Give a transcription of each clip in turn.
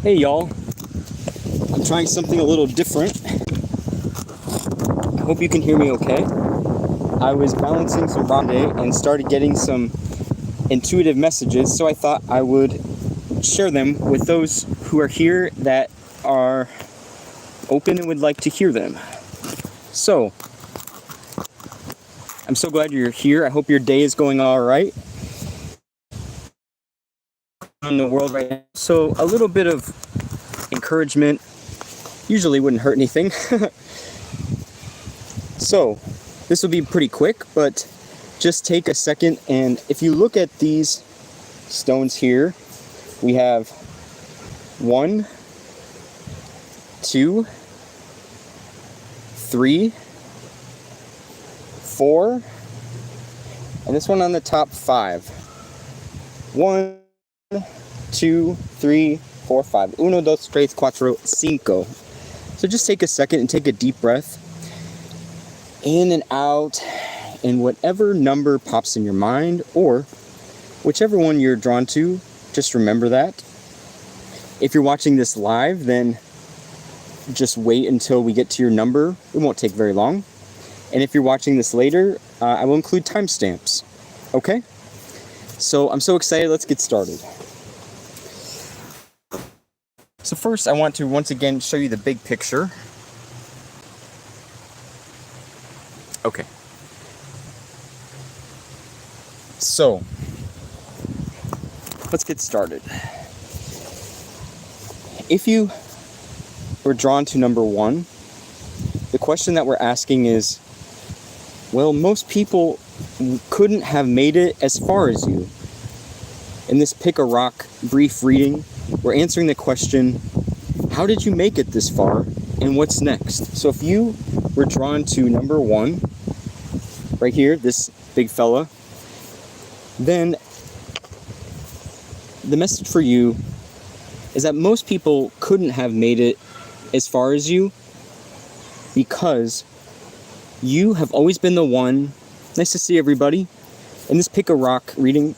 Hey y'all, I'm trying something a little different. I hope you can hear me okay. I was balancing some rock today and started getting some intuitive messages, so I thought I would share them with those who are here that are open and would like to hear them. So, I'm so glad you're here. I hope your day is going all right in the world right now. So, a little bit of encouragement usually wouldn't hurt anything. So, this will be pretty quick, but just take a second, and if you look at these stones here, we have 1, 2, 3, 4, and this one on the top 5. 1, 2, 3, 4, 5. 1, 2, 3, 4, 5. So just take a second and take a deep breath in and out, and whatever number pops in your mind, or whichever one you're drawn to, just remember that. If you're watching this live, then just wait until we get to your number. It won't take very long. And if you're watching this later, I will include timestamps. Okay? So I'm so excited. Let's get started. So first, I want to once again show you the big picture. Okay. So, let's get started. If you were drawn to number 1, the question that we're asking is, well, most people couldn't have made it as far as you. In this Pick a Rock brief reading, we're answering the question, how did you make it this far, and what's next? So if you were drawn to number 1, right here, this big fella, then the message for you is that most people couldn't have made it as far as you because you have always been the one. Nice to see everybody. In this Pick a Rock reading,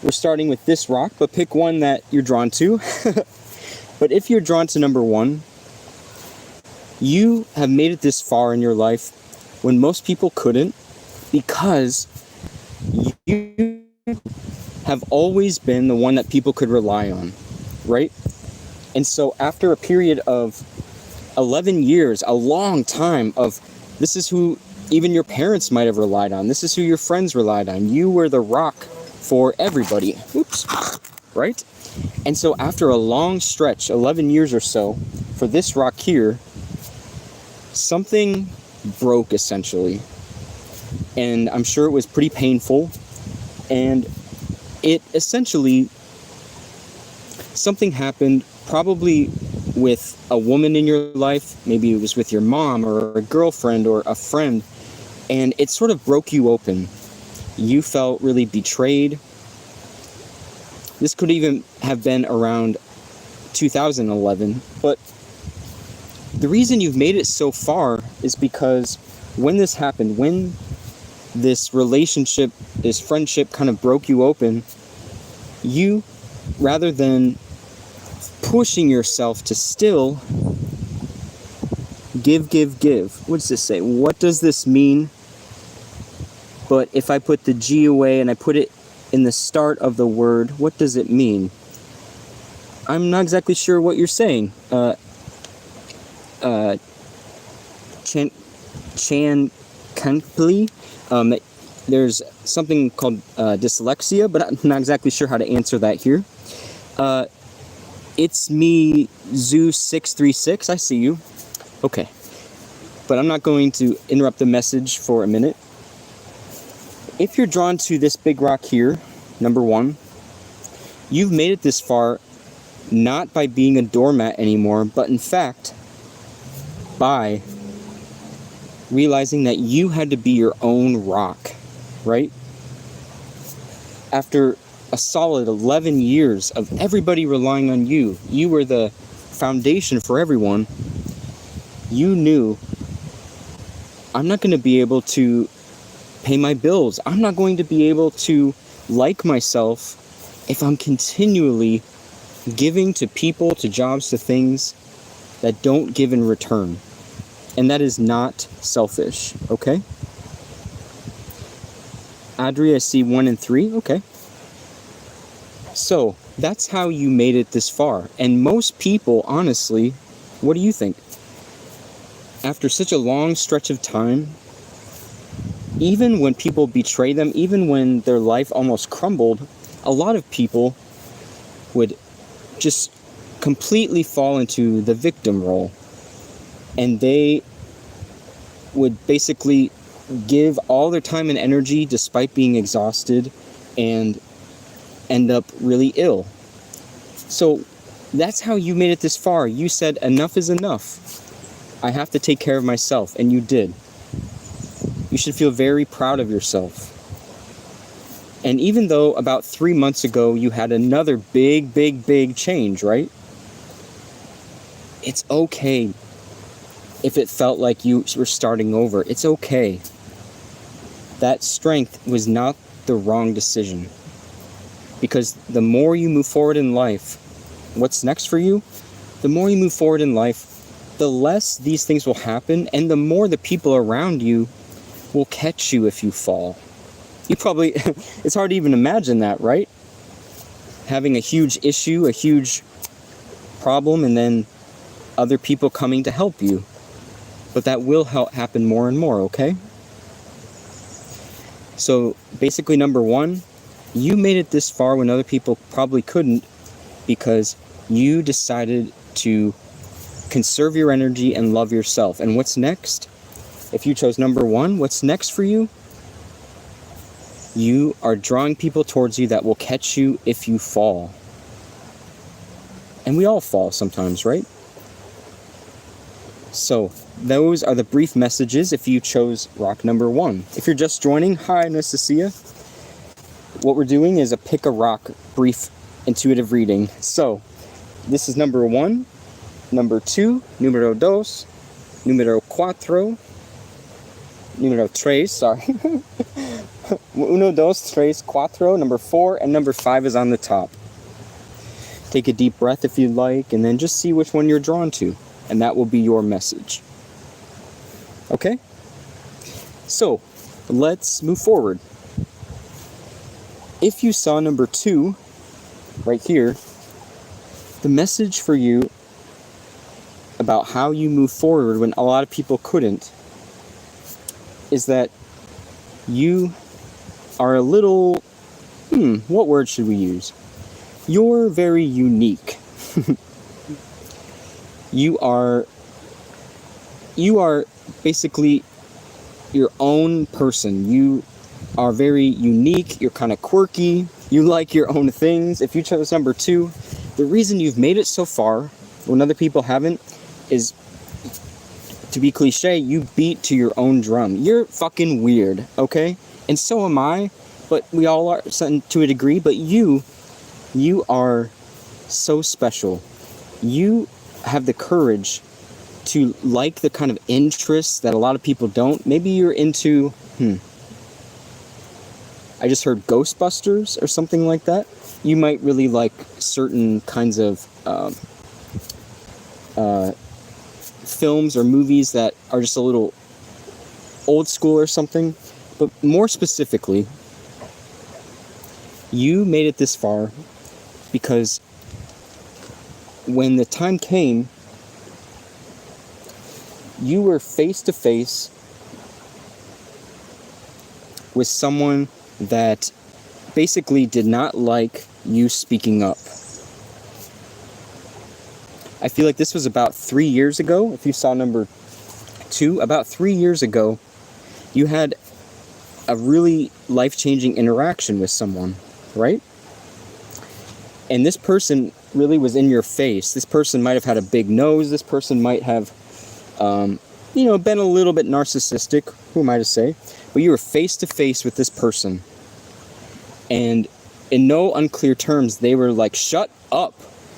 we're starting with this rock, but pick one that you're drawn to. But if you're drawn to number 1, you have made it this far in your life when most people couldn't, because you have always been the one that people could rely on, right? And so after a period of 11 years, a long time of, this is who even your parents might have relied on, this is who your friends relied on, you were the rock for everybody. Oops. Right? And so after a long stretch, 11 years or so, for this rock here, something broke essentially. And I'm sure it was pretty painful. And it essentially, something happened probably with a woman in your life. Maybe it was with your mom or a girlfriend or a friend. And it sort of broke you open. You felt really betrayed. This could even have been around 2011. But the reason you've made it so far is because when this happened, when this relationship, this friendship kind of broke you open, you, rather than pushing yourself to still give. What does this say? What does this mean? But if I put the G away and I put it in the start of the word, what does it mean? I'm not exactly sure what you're saying. Chankly. There's something called dyslexia, but I'm not exactly sure how to answer that here. It's me, Zoo636. I see you. Okay. But I'm not going to interrupt the message for a minute. If you're drawn to this big rock here, number 1, you've made it this far not by being a doormat anymore, but in fact, by realizing that you had to be your own rock, right? After a solid 11 years of everybody relying on you, you were the foundation for everyone, you knew, I'm not going to be able to pay my bills. I'm not going to be able to like myself if I'm continually giving to people, to jobs, to things that don't give in return. And that is not selfish, okay? Adri, I see 1 and 3, okay. So, that's how you made it this far. And most people, honestly, what do you think? After such a long stretch of time, even when people betray them, even when their life almost crumbled, a lot of people would just completely fall into the victim role. And they would basically give all their time and energy despite being exhausted and end up really ill. So that's how you made it this far. You said enough is enough. I have to take care of myself, and you did. You should feel very proud of yourself. And even though about 3 months ago you had another big change, right? It's okay if it felt like you were starting over. It's okay. That strength was not the wrong decision. Because the more you move forward in life, what's next for you? The more you move forward in life, the less these things will happen, and the more the people around you will catch you if you fall. You probably, it's hard to even imagine that, right? Having a huge issue, a huge problem, and then other people coming to help you. But that will happen more and more, okay? So basically, number 1, you made it this far when other people probably couldn't, because you decided to conserve your energy and love yourself. And what's next? If you chose number 1, what's next for you? You are drawing people towards you that will catch you if you fall. And we all fall sometimes, right? So, those are the brief messages if you chose rock number 1. If you're just joining, hi, nice to see you. What we're doing is a pick a rock brief intuitive reading. So, this is number 1, number 2, numero 2, numero 4, numero 3, sorry. 1, 2, 3, 4, number 4, and number 5 is on the top. Take a deep breath if you'd like, and then just see which one you're drawn to, and that will be your message. Okay? So, let's move forward. If you saw number 2, right here, the message for you about how you move forward when a lot of people couldn't is that you are a little, what word should we use? You're very unique. You are basically your own person. You are very unique. You're kind of quirky. You like your own things. If you chose number 2, the reason you've made it so far when other people haven't is, to be cliche, you beat to your own drum. You're fucking weird, okay? And so am I, but we all are to a degree, but you are so special. You have the courage to like the kind of interests that a lot of people don't. Maybe you're into, I just heard Ghostbusters or something like that. You might really like certain kinds of films or movies that are just a little old school or something. But more specifically, you made it this far because when the time came, you were face to face with someone that basically did not like you speaking up. I feel like this was about 3 years ago. If you saw number 2, about 3 years ago, you had a really life-changing interaction with someone, right? And this person really was in your face. This person might have had a big nose. This person might have, been a little bit narcissistic. Who am I to say? But you were face to face with this person. And in no unclear terms, they were like, shut up.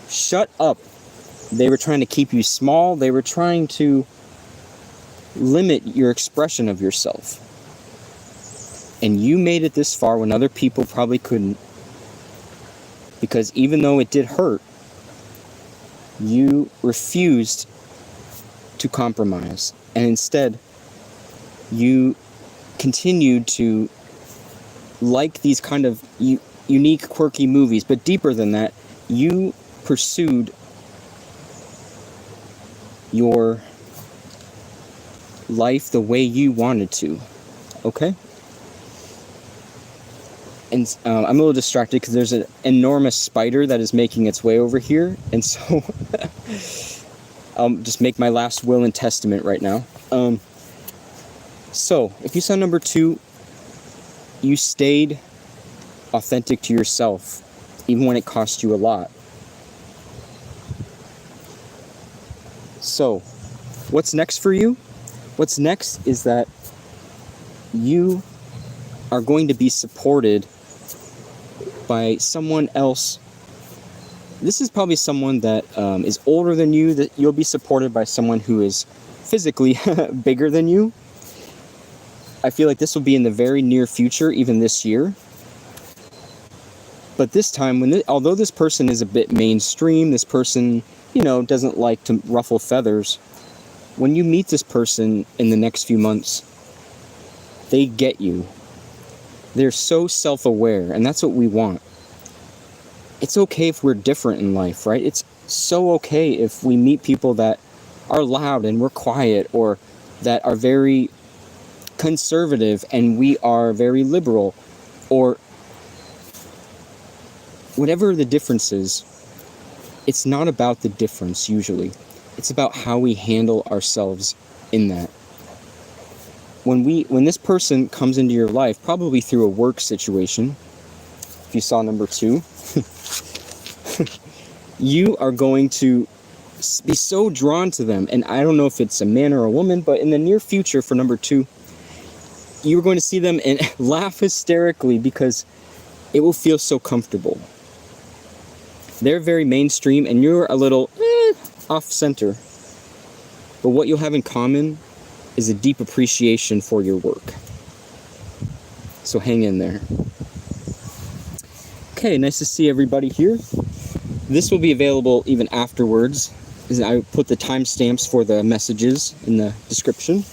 Shut up. They were trying to keep you small. They were trying to limit your expression of yourself. And you made it this far when other people probably couldn't. Because even though it did hurt, you refused to compromise, and instead you continued to like these kind of unique, quirky movies, but deeper than that, you pursued your life the way you wanted to, okay? And I'm a little distracted because there's an enormous spider that is making its way over here, and so I'll just make my last will and testament right now. So, if you saw number 2, you stayed authentic to yourself, even when it cost you a lot. So, what's next for you? What's next is that you are going to be supported by someone else. This is probably someone that is older than you, that you'll be supported by someone who is physically bigger than you. I feel like this will be in the very near future, even this year. But this time, although this person is a bit mainstream, this person, doesn't like to ruffle feathers, when you meet this person in the next few months, they get you. They're so self-aware, and that's what we want. It's okay if we're different in life, right? It's so okay if we meet people that are loud and we're quiet, or that are very conservative and we are very liberal, or whatever the difference is. It's not about the difference usually. It's about how we handle ourselves in that. When this person comes into your life, probably through a work situation, if you saw number 2, you are going to be so drawn to them. And I don't know if it's a man or a woman, but in the near future for number 2, you're going to see them and laugh hysterically because it will feel so comfortable. They're very mainstream and you're a little off center. But what you'll have in common is a deep appreciation for your work. So hang in there. Okay, nice to see everybody here. This will be available even afterwards. I put the timestamps for the messages in the description.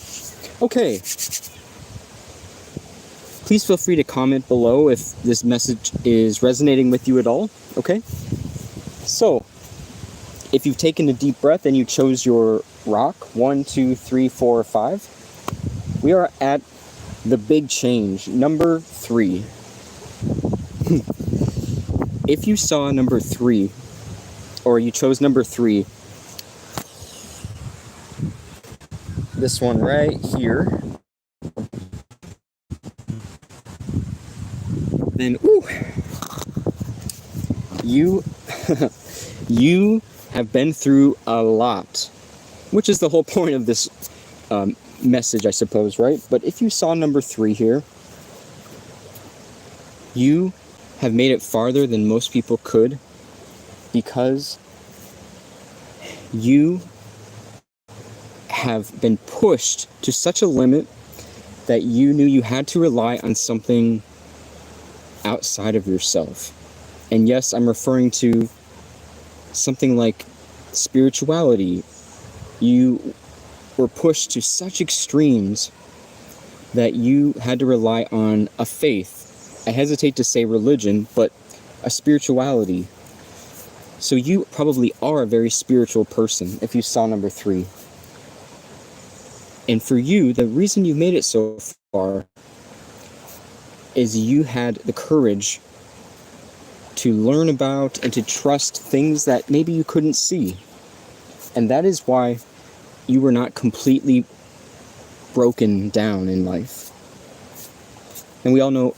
Okay. Please feel free to comment below if this message is resonating with you at all. Okay? So, if you've taken a deep breath and you chose your rock, 1, 2, 3, 4, 5, we are at the big change, number 3. If you saw number 3, or you chose number 3, this one right here, then you you have been through a lot, which is the whole point of this message, I suppose, right? But if you saw number 3 here, you have made it farther than most people could because you have been pushed to such a limit that you knew you had to rely on something outside of yourself. And yes, I'm referring to something like spirituality. You were pushed to such extremes that you had to rely on a faith. I hesitate to say religion, but a spirituality. So you probably are a very spiritual person if you saw number 3. And for you, the reason you made it so far is you had the courage to learn about and to trust things that maybe you couldn't see. And that is why you were not completely broken down in life. And we all know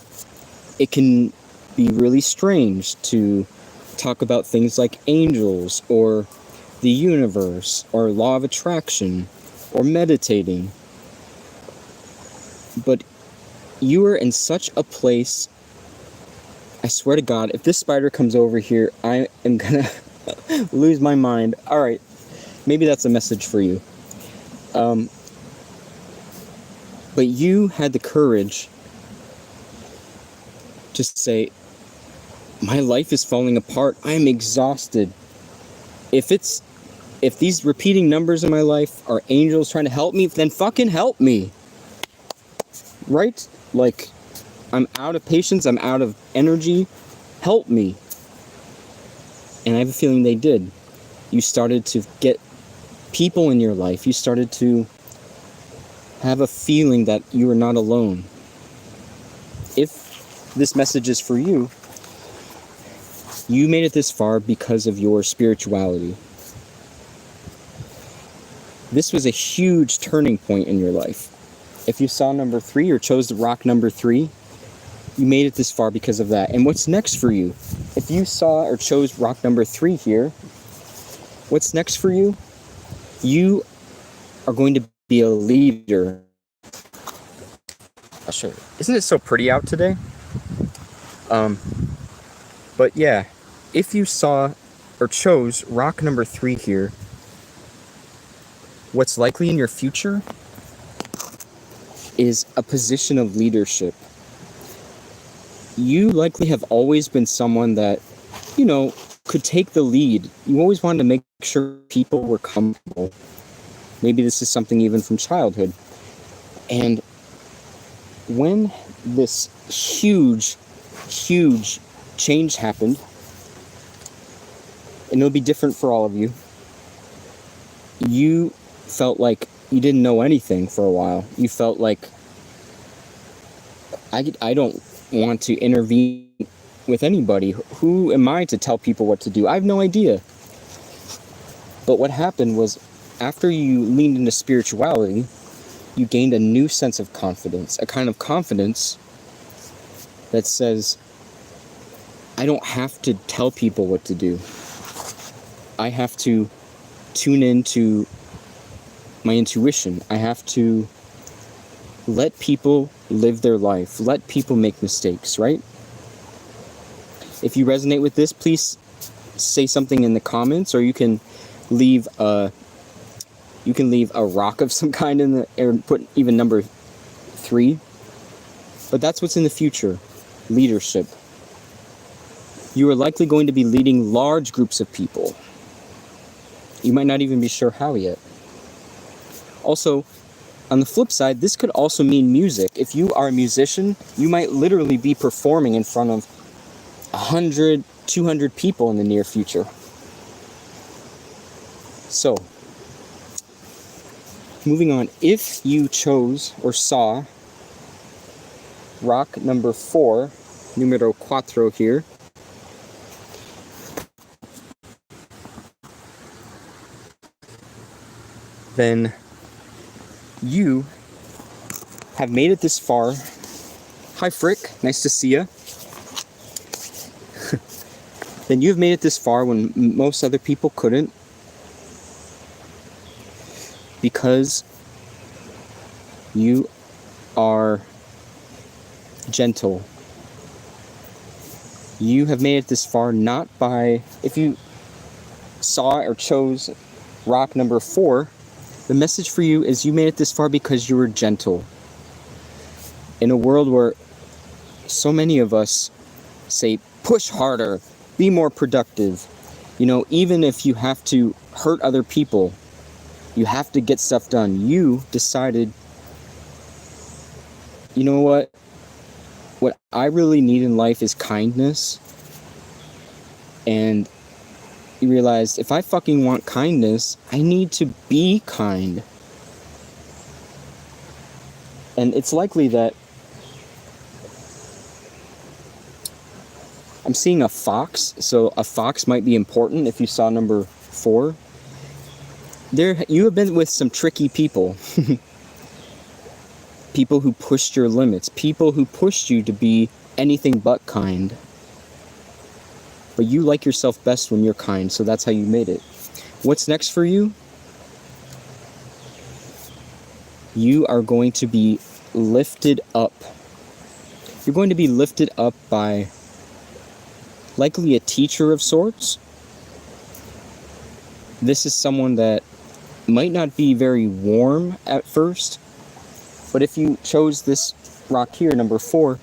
it can be really strange to talk about things like angels or the universe or law of attraction or meditating. But you are in such a place, I swear to God, if this spider comes over here, I am gonna lose my mind. Alright, maybe that's a message for you. But you had the courage to say, my life is falling apart. I am exhausted. If it's If these repeating numbers in my life are angels trying to help me, then fucking help me. Right? Like, I'm out of patience, I'm out of energy. Help me. And I have a feeling they did. You started to get people in your life. You started to have a feeling that you are not alone. If this message is for you, you made it this far because of your spirituality. This was a huge turning point in your life. If you saw number 3 or chose the rock number 3, you made it this far because of that. And what's next for you? If you saw or chose rock number 3 here, what's next for you? You are going to be a leader. I'll show you. Isn't it so pretty out today? But yeah, if you saw or chose rock number 3 here, what's likely in your future is a position of leadership. You likely have always been someone that, could take the lead. You always wanted to make sure people were comfortable. Maybe this is something even from childhood. And when this huge change happened, and it'll be different for all of you, you felt like you didn't know anything for a while. You felt like, I don't want to intervene with anybody. Who am I to tell people what to do? I have no idea. But what happened was, after you leaned into spirituality, you gained a new sense of confidence, a kind of confidence that says, I don't have to tell people what to do. I have to tune into my intuition. I have to let people live their life. Let people make mistakes, right? If you resonate with this, please say something in the comments, or you can leave a rock of some kind in the, or put even number 3. But that's what's in the future. Leadership. You are likely going to be leading large groups of people. You might not even be sure how yet. Also, on the flip side, this could also mean music. If you are a musician, you might literally be performing in front of 100, 200 people in the near future. So, moving on, if you chose or saw rock number 4, numero 4 here, then you have made it this far. Hi Frick, nice to see ya. Then you've made it this far when most other people couldn't, because you are gentle. You have made it this far not by, if you saw or chose rock number 4, the message for you is you made it this far because you were gentle. In a world where so many of us say, push harder, be more productive. Even if you have to hurt other people, you have to get stuff done. You decided, you know what? What I really need in life is kindness. And you realized, if I fucking want kindness, I need to be kind. And it's likely that I'm seeing a fox, so a fox might be important if you saw number 4. You have been with some tricky people. People who pushed your limits. People who pushed you to be anything but kind. But you like yourself best when you're kind, so that's how you made it. What's next for you? You are going to be lifted up. You're going to be lifted up by likely a teacher of sorts. This is someone that might not be very warm at first, but if you chose this rock here, number 4,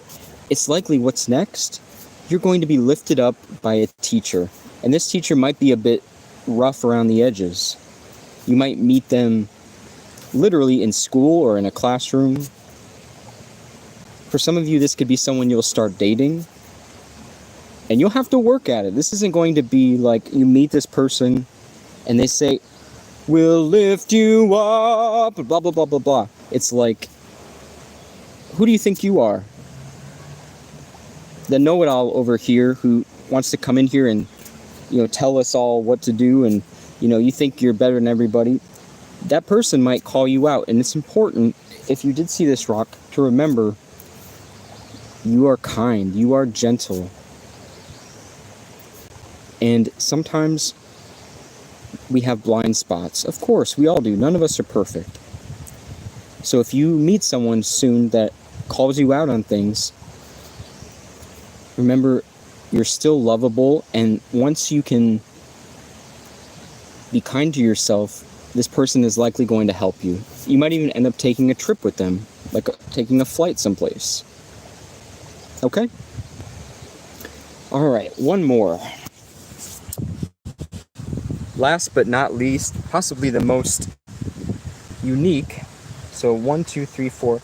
it's likely what's next. You're going to be lifted up by a teacher. And this teacher might be a bit rough around the edges. You might meet them literally in school or in a classroom. For some of you, this could be someone you'll start dating. And you'll have to work at it. This isn't going to be like you meet this person and they say, "We'll lift you up," blah, blah, blah, blah, blah. It's like, who do you think you are? The know-it-all over here who wants to come in here and, tell us all what to do, and, you think you're better than everybody. That person might call you out, and it's important, if you did see this rock, to remember you are kind, you are gentle. And sometimes we have blind spots. Of course, we all do. None of us are perfect. So if you meet someone soon that calls you out on things, remember you're still lovable, and once you can be kind to yourself, this person is likely going to help you. You might even end up taking a trip with them, like taking a flight someplace. Okay? All right, one more. Last but not least, possibly the most unique. So 1, 2, 3, 4.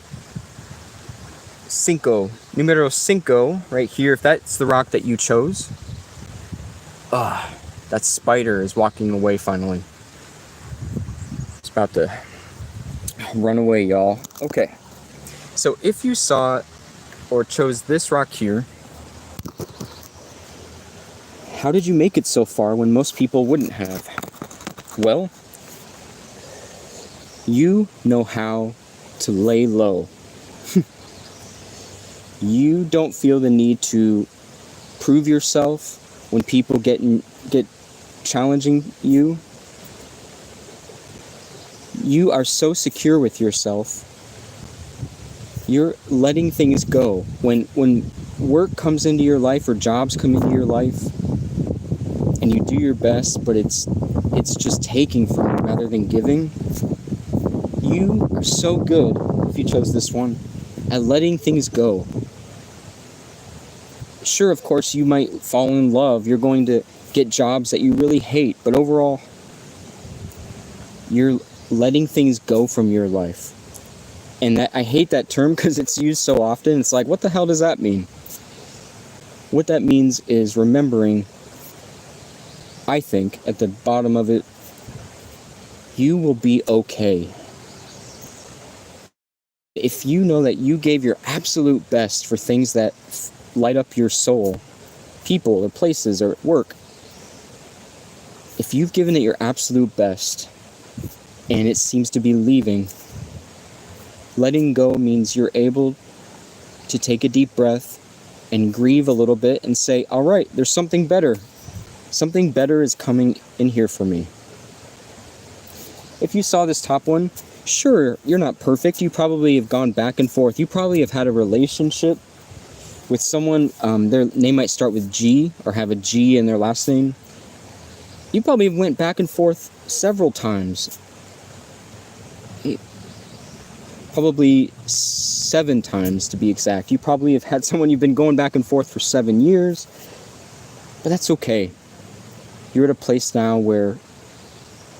Cinco. Numero cinco, right here, if that's the rock that you chose. That spider is walking away finally. It's about to run away, y'all. Okay. So if you saw or chose this rock here, how did you make it so far when most people wouldn't have? Well, you know how to lay low. You don't feel the need to prove yourself when people get challenging you. You are so secure with yourself. You're letting things go. When work comes into your life or jobs come into your life, and you do your best, but it's just taking from you rather than giving, you are so good, if you chose this one, at letting things go. Sure, of course, you might fall in love. You're going to get jobs that you really hate, but overall, you're letting things go from your life. And I hate that term because it's used so often. It's like, what the hell does that mean? What that means is remembering, I think, at the bottom of it, you will be okay. If you know that you gave your absolute best for things that light up your soul, people or places or work, if you've given it your absolute best and it seems to be leaving, letting go means you're able to take a deep breath and grieve a little bit and say, all right, there's something better. Something better is coming in here for me. If you saw this top one, sure, you're not perfect. You probably have gone back and forth. You probably have had a relationship with someone, their name might start with G or have a G in their last name. You probably went back and forth several times. Probably 7 times to be exact. You probably have had someone you've been going back and forth for 7 years, but that's okay. You're at a place now where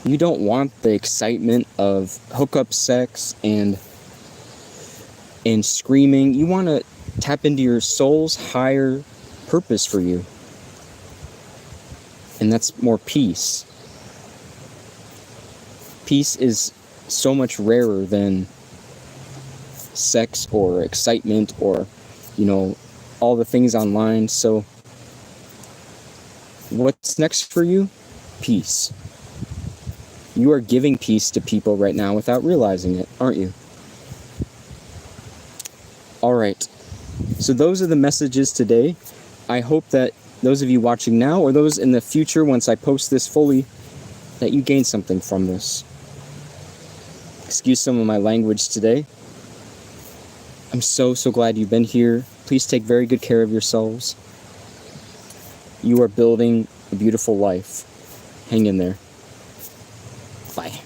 you don't want the excitement of hookup sex and screaming. You want to tap into your soul's higher purpose for you. And that's more peace. Peace is so much rarer than sex or excitement or, all the things online. So what's next for you? Peace. You are giving peace to people right now without realizing it, aren't you? All right. So those are the messages today. I hope that those of you watching now or those in the future, once I post this fully, that you gain something from this. Excuse some of my language today. I'm so glad you've been here. Please take very good care of yourselves. You are building a beautiful life. Hang in there. Bye.